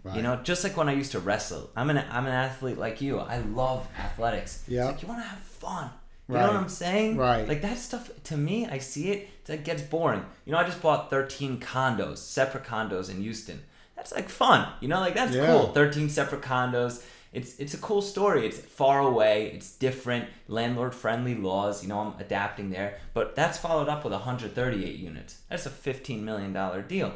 Right. Just like when I used to wrestle. I'm an athlete like you. I love athletics. Yeah. It's you want to have fun. You know what I'm saying? Right. That stuff, to me, I see it, it gets boring. I just bought 13 condos, separate condos in Houston. That's fun. That's cool. 13 separate condos. It's a cool story. It's far away. It's different. Landlord-friendly laws. I'm adapting there. But that's followed up with 138 units. That's a $15 million deal.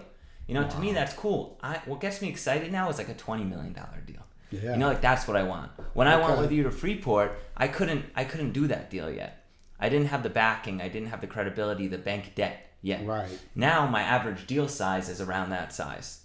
To me, that's cool. What gets me excited now is a $20 million deal. Yeah. That's what I want. When I went with you to Freeport, I couldn't do that deal yet. I didn't have the backing. I didn't have the credibility, the bank debt yet. Right. Now my average deal size is around that size.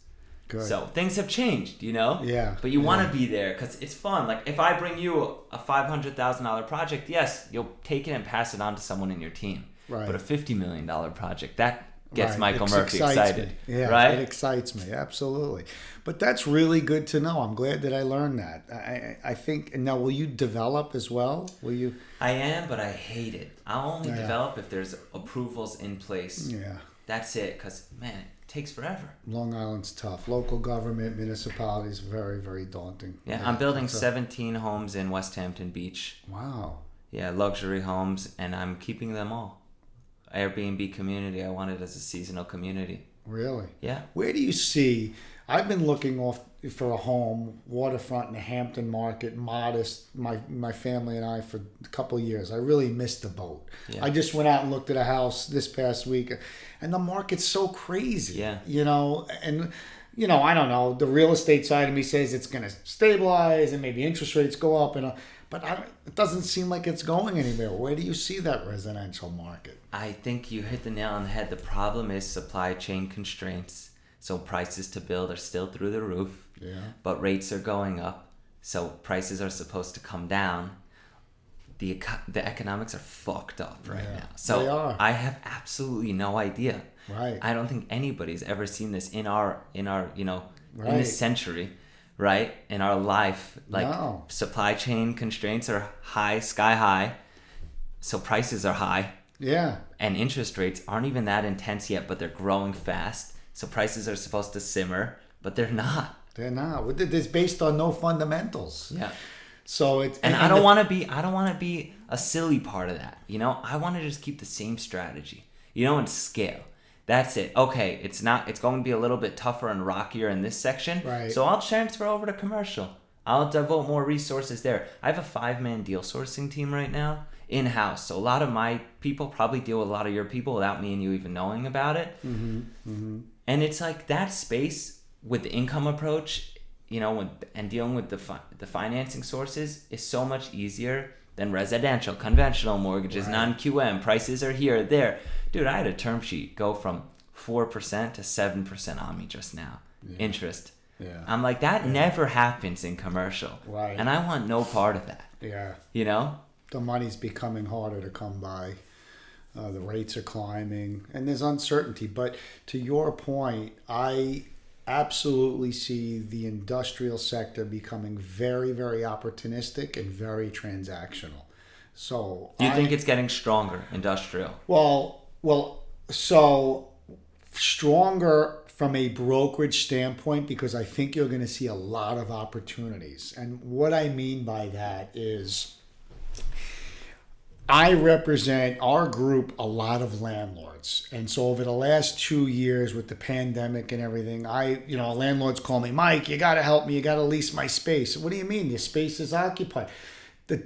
Good. So things have changed, Yeah. But you want to be there because it's fun. If I bring you a $500,000 project, yes, you'll take it and pass it on to someone in your team. Right. But a $50 million project, that gets Michael Murphy excited. Yeah, right? It excites me, absolutely. But that's really good to know. I'm glad that I learned that. I think, now will you develop as well? Will you? I am, but I hate it. I'll only develop if there's approvals in place. Yeah. That's it, because, man, it takes forever. Long Island's tough. Local government, municipalities, very, very daunting. Yeah, I'm building 17 homes in West Hampton Beach. Wow. Yeah, luxury homes, and I'm keeping them all. Airbnb community, I want it as a seasonal community. Really? Yeah. Where do you see? I've been looking off for a home, waterfront in the Hampton market, modest. My family and I for a couple of years. I really missed the boat. Yeah. I just went out and looked at a house this past week, and the market's so crazy. Yeah. I don't know. The real estate side of me says it's going to stabilize and maybe interest rates go up, but it doesn't seem like it's going anywhere. Where do you see that residential market? I think you hit the nail on the head. The problem is supply chain constraints. So prices to build are still through the roof, but rates are going up. So prices are supposed to come down. The economics are fucked up right now. So they are. I have absolutely no idea. Right. I don't think anybody's ever seen this in our in Right. this century, right? In our life, like No. supply chain constraints are high, sky high. So prices are high, Yeah. and interest rates aren't even that intense yet, but they're growing fast. So prices are supposed to simmer, but they're not. They're not. It's based on no fundamentals. Yeah. So it's And I don't want to be a silly part of that. I want to just keep the same strategy. And scale. That's it. Okay, it's going to be a little bit tougher and rockier in this section. Right. So I'll transfer over to commercial. I'll devote more resources there. I have a 5-man deal sourcing team right now in-house. So a lot of my people probably deal with a lot of your people without me and you even knowing about it. Mm-hmm. Mm-hmm. And it's like that space with the income approach, and dealing with the financing sources is so much easier than residential, conventional mortgages, Right. non-QM. Prices are here, there. Dude, I had a term sheet go from 4% to 7% on me just now. Interest. Yeah. I'm like, that never happens in commercial. Right. And I want no part of that. Yeah. The money's becoming harder to come by. The rates are climbing, and there's uncertainty. But to your point, I absolutely see the industrial sector becoming very, very opportunistic and very transactional. So Do you think it's getting stronger, industrial? So stronger from a brokerage standpoint, because I think you're going to see a lot of opportunities. And what I mean by that is I represent our group, a lot of landlords. And so over the last 2 years with the pandemic and everything, landlords call me, Mike, you got to help me. You got to lease my space. What do you mean? Your space is occupied.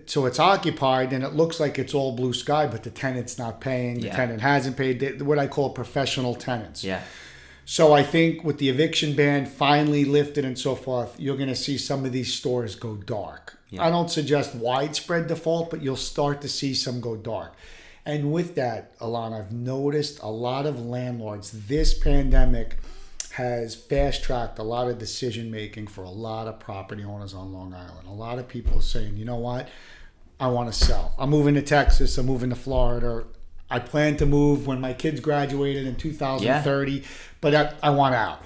So it's occupied and it looks like it's all blue sky, but the tenant's not paying. The tenant hasn't paid. What I call professional tenants. Yeah. So I think with the eviction ban finally lifted and so forth, you're going to see some of these stores go dark. Yeah. I don't suggest widespread default, but you'll start to see some go dark. And with that, Allon, I've noticed a lot of landlords, this pandemic has fast-tracked a lot of decision-making for a lot of property owners on Long Island. A lot of people are saying, you know what, I want to sell. I'm moving to Texas. I'm moving to Florida. I plan to move when my kids graduated in 2030, but I want out.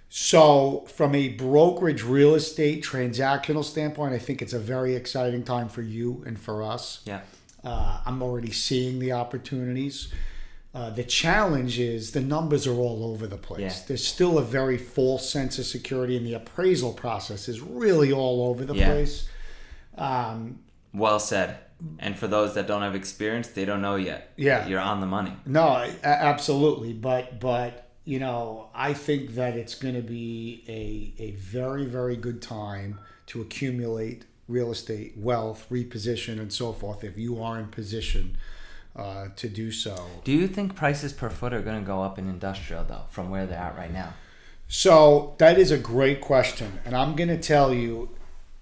So from a brokerage real estate transactional standpoint, I think it's a very exciting time for you and for us. Yeah. I'm already seeing the opportunities. The challenge is the numbers are all over the place. Yeah. There's still a very false sense of security, and the appraisal process is really all over the place. Well said. And for those that don't have experience, they don't know yet. Yeah. You're on the money. No, absolutely. But I think that it's going to be a very, very good time to accumulate real estate, wealth, reposition, and so forth if you are in position to do so. Do you think prices per foot are going to go up in industrial, though, from where they're at right now? So that is a great question. And I'm going to tell you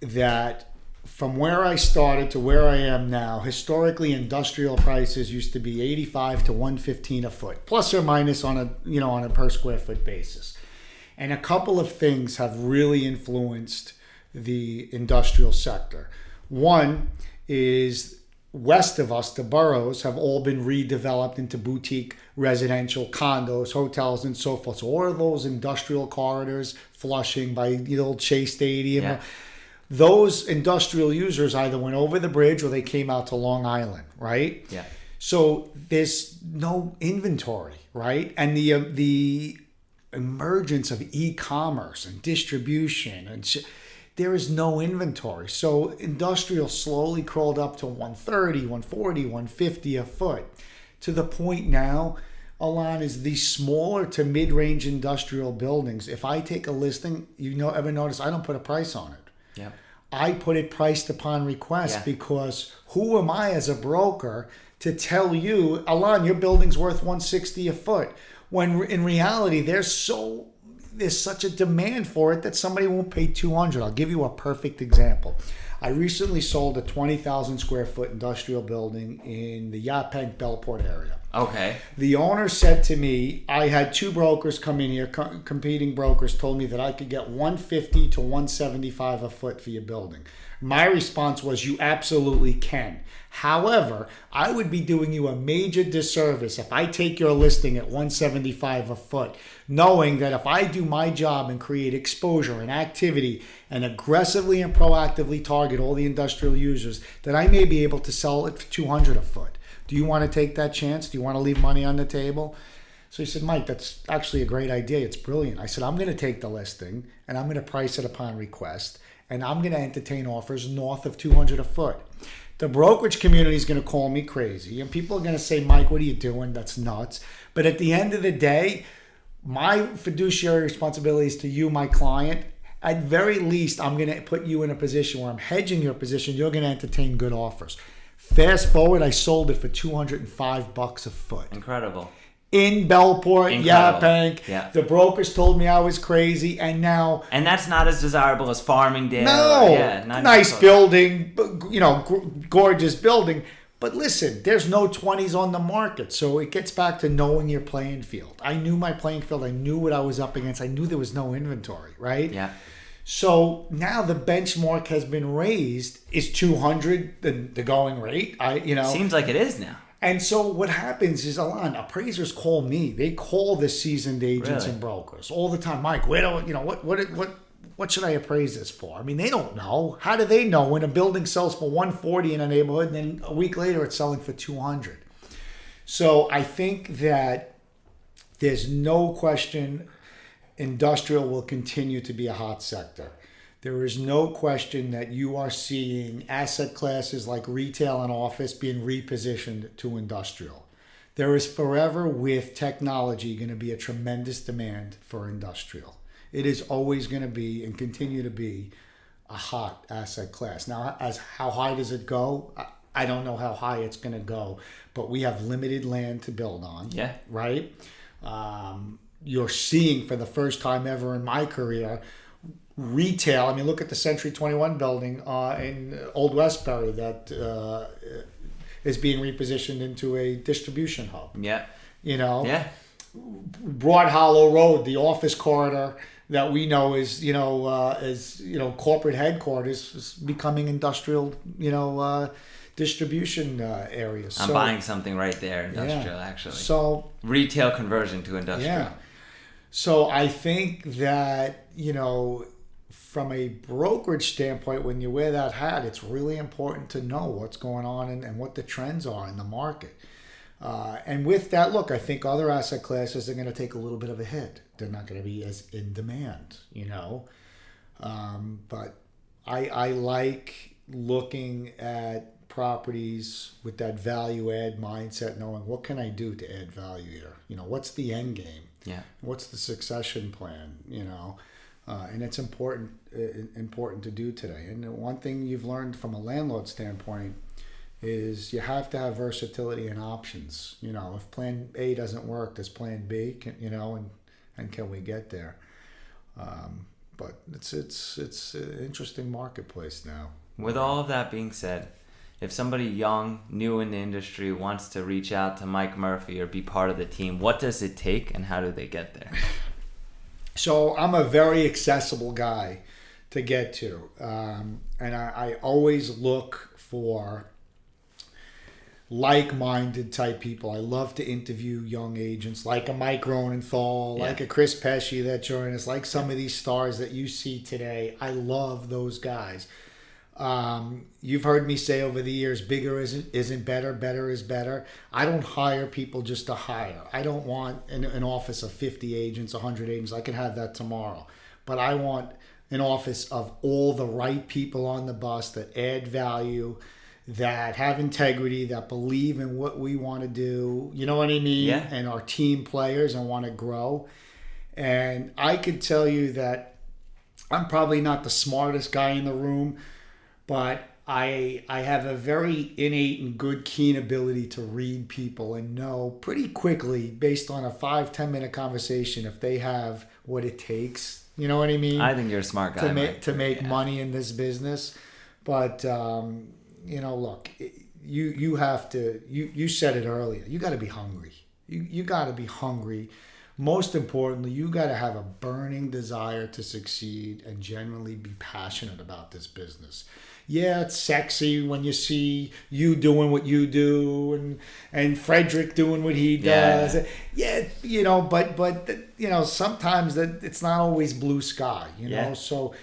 that from where I started to where I am now, historically industrial prices used to be 85 to 115 a foot, plus or minus on a per square foot basis. And a couple of things have really influenced the industrial sector. One is west of us, the boroughs have all been redeveloped into boutique residential condos, hotels, and so forth. So all of those industrial corridors, Flushing by the old Shea Stadium, those industrial users either went over the bridge or they came out to Long Island, right? Yeah. So there's no inventory, right? And the emergence of e-commerce and distribution and there is no inventory. So industrial slowly crawled up to 130, 140, 150 a foot, to the point now Allon, is the smaller to mid-range industrial buildings. If I take a listing, ever notice I don't put a price on it. Yeah. I put it priced upon request Yeah. because who am I as a broker to tell you, Allon, your building's worth $160 a foot, when in reality there's such a demand for it that somebody won't pay $200. I'll give you a perfect example. I recently sold a 20,000 square foot industrial building in the Yaphank Bellport area. Okay. The owner said to me, I had two brokers come in here, competing brokers told me that I could get $150 to $175 a foot for your building. My response was, you absolutely can. However, I would be doing you a major disservice if I take your listing at $175 a foot, knowing that if I do my job and create exposure and activity and aggressively and proactively target all the industrial users, that I may be able to sell it for $200 a foot. Do you want to take that chance? Do you want to leave money on the table? So he said, Mike, that's actually a great idea. It's brilliant. I said, I'm going to take the listing and I'm going to price it upon request, and I'm going to entertain offers north of $200 a foot. The brokerage community is going to call me crazy, and people are going to say, Mike, what are you doing? That's nuts. But at the end of the day, my fiduciary responsibility is to you, my client. At very least, I'm going to put you in a position where I'm hedging your position. You're going to entertain good offers. Fast forward, I sold it for $205 a foot. Incredible. In Bellport, Incredible. Yaphank. Yeah. The brokers told me I was crazy, and now... And that's not as desirable as Farmingdale. No, Yeah, not nice close. building, gorgeous building. But listen, there's no 20s on the market. So it gets back to knowing your playing field. I knew my playing field. I knew what I was up against. I knew there was no inventory, right? Yeah. So now the benchmark has been raised. Is 200 the going rate? Seems like it is now. And so what happens is, Allon, appraisers call me. They call the seasoned agents Really? and brokers all the time. Mike, what should I appraise this for? I mean, they don't know. How do they know when a building sells for $140 in a neighborhood and then a week later it's selling for $200? So I think that there's no question industrial will continue to be a hot sector. There is no question that you are seeing asset classes like retail and office being repositioned to industrial. There is forever, with technology, going to be a tremendous demand for industrial. It is always going to be and continue to be a hot asset class. Now, as how high does it go? I don't know how high it's going to go, but we have limited land to build on. Yeah. Right? You're seeing for the first time ever in my career, retail. I mean, look at the Century 21 building in Old Westbury that is being repositioned into a distribution hub. Yeah. Yeah. Broad Hollow Road, the office corridor that we know is corporate headquarters, is becoming industrial, distribution areas. I'm buying something right there, industrial, Yeah. actually. So Retail conversion to industrial. yeah. So I think that, from a brokerage standpoint, when you wear that hat, it's really important to know what's going on and what the trends are in the market. And with that, look, I think other asset classes are going to take a little bit of a hit. They're not going to be as in demand, But I like looking at properties with that value add mindset, knowing what can I do to add value here? What's the end game? Yeah. What's the succession plan? And it's important to do today. And one thing you've learned from a landlord standpoint is you have to have versatility and options. If plan A doesn't work, does plan B? And can we get there? But it's an interesting marketplace now. With all of that being said, if somebody young, new in the industry wants to reach out to Mike Murphy or be part of the team, what does it take and how do they get there? So I'm a very accessible guy to get to. And I always look for like-minded type people. I love to interview young agents like a Mike Ronenthal, like a Chris Pesci that joined us, like some of these stars that you see today. I love those guys. You've heard me say over the years, bigger isn't better, better is better. I don't hire people just to hire. I don't want an office of 50 agents, 100 agents. I can have that tomorrow. But I want an office of all the right people on the bus that add value that have integrity, that believe in what we want to do, you know what I mean? Yeah. And are team players and want to grow. And I could tell you that I'm probably not the smartest guy in the room, but I have a very innate and good, keen ability to read people and know pretty quickly, based on a 5-10 minute conversation, if they have what it takes. You know what I mean? I think you're a smart guy. To make money in this business. But look, you have to. You said it earlier. You got to be hungry. You got to be hungry. Most importantly, you got to have a burning desire to succeed and genuinely be passionate about this business. Yeah, it's sexy when you see you doing what you do and Frederick doing what he does. Yeah, but sometimes that it's not always blue sky, So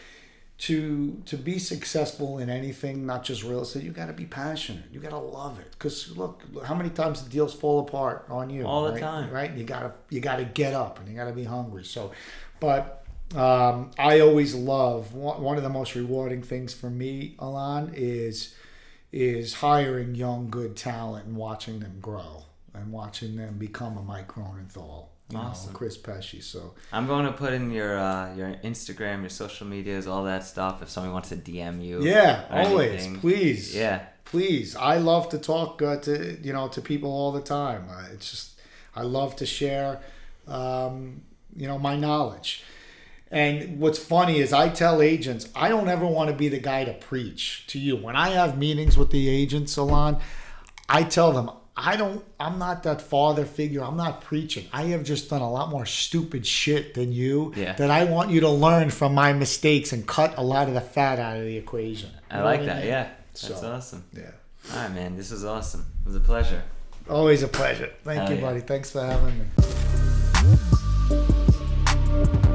to be successful in anything, not just real estate, you got to be passionate. You got to love it. Because look, how many times the deals fall apart on you? All the right? time, right? You got to get up and you got to be hungry. So, but I always love one of the most rewarding things for me, Allon, is hiring young, good talent and watching them grow and watching them become a Mike Cronenthal. Awesome. Chris Pesci. So I'm going to put in your Instagram, your social medias, all that stuff. If somebody wants to DM you, yeah, or always, anything. please, Yeah, please. I love to talk to people all the time. It's just I love to share, my knowledge. And what's funny is I tell agents I don't ever want to be the guy to preach to you. When I have meetings with the agents, Allon, I tell them. I'm not that father figure. I'm not preaching. I have just done a lot more stupid shit than you that I want you to learn from my mistakes and cut a lot of the fat out of the equation. I like that. Yeah, that's awesome. Yeah. All right, man. This was awesome. It was a pleasure. Always a pleasure. Thank you, buddy. Thanks for having me.